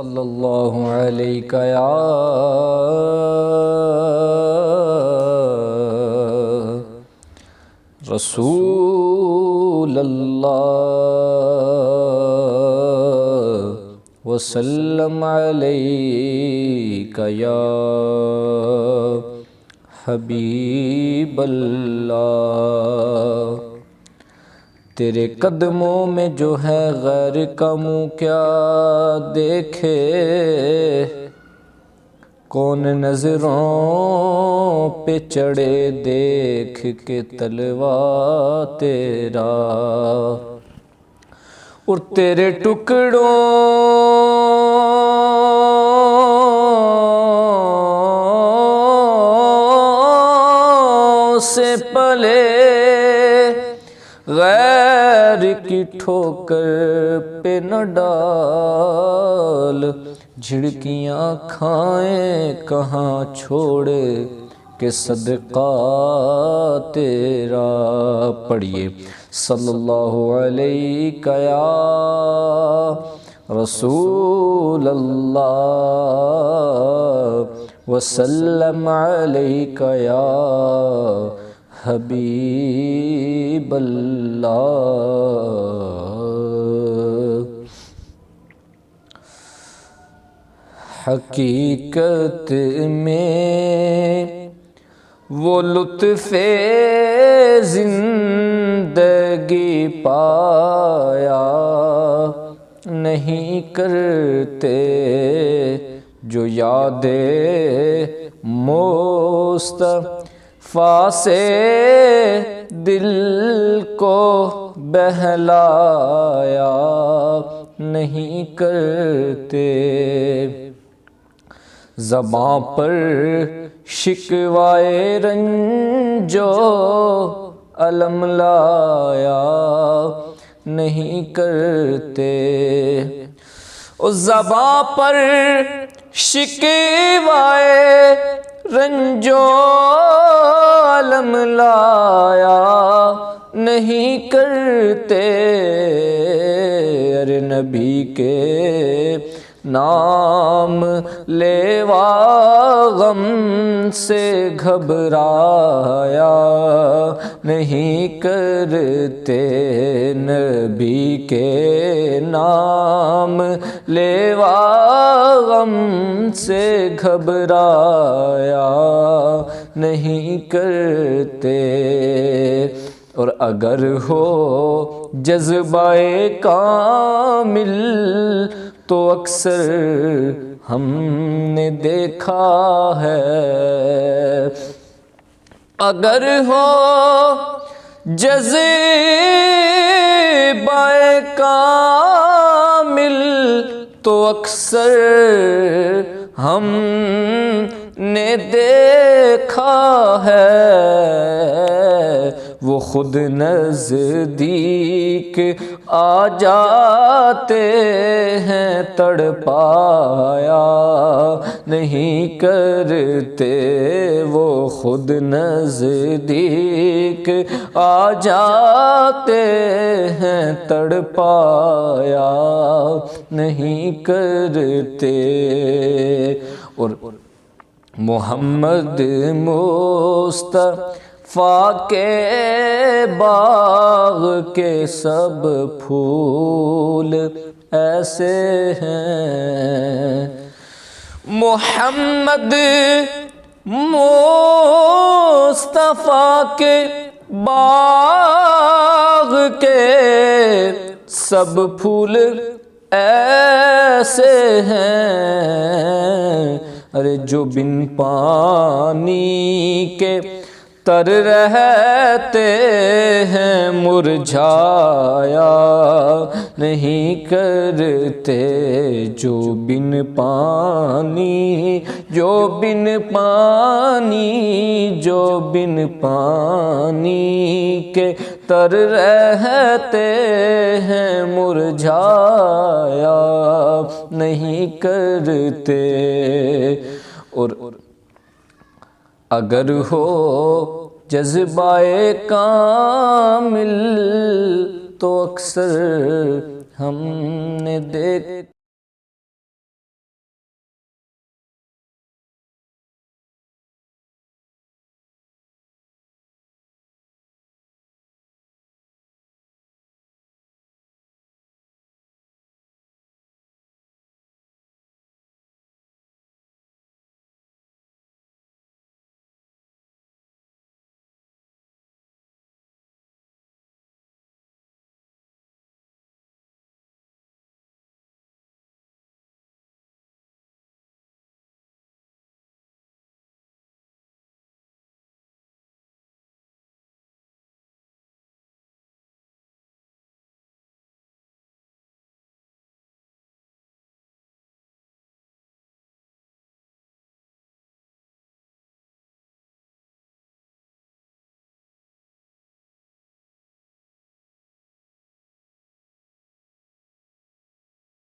صلی اللہ علیہ یا رسول اللہ وسلم علیک یا حبیب اللہ۔ تیرے قدموں میں جو ہے غیر کا منہ کیا دیکھے، کون نظروں پہ چڑھے دیکھ کے تلوا تیرا، اور تیرے ٹکڑوں سے پلے غیر کی ٹھوکر پہ نہ ڈال، جھڑکیاں کھائیں کہاں چھوڑ کے صدقہ تیرا۔ پڑھیے صلی اللہ علیہ یا رسول اللہ وسلم علیک یا حبیب اللہ۔ حقیقت میں وہ لطف زندگی پایا نہیں کرتے جو یاد مصطفیٰ سے دل کو بہلایا نہیں کرتے۔ زباں پر شکوائے رنجو علم لایا نہیں کرتے، اس زباں پر شکوائے رنجو علم لایا نہیں کرتے۔ ارے نبی کے نام لیوا غم سے گھبرایا نہیں کرتے، نبی کے نام لیوا غم سے گھبرایا نہیں کرتے۔ اور اگر ہو جذبہ کامل تو اکثر ہم نے دیکھا ہے، اگر ہو جذبہ کامل تو اکثر ہم نے دیکھا ہے، وہ خود نزدیک آ جاتے ہیں تڑپایا نہیں کرتے، وہ خود نزدیک آ جاتے ہیں تڑپایا نہیں کرتے۔ اور محمد مصطفیٰ کے باغ کے سب پھول ایسے ہیں، محمد مصطفیٰ کے باغ کے سب پھول ایسے ہیں، ارے جو بن پانی کے تر رہتے ہیں مرجھایا نہیں کرتے، جو بن پانی جو بن پانی کے تر رہتے ہیں مرجھایا نہیں کرتے۔ اور اگر ہو جذبہ کامل تو اکثر ہم نے دیکھ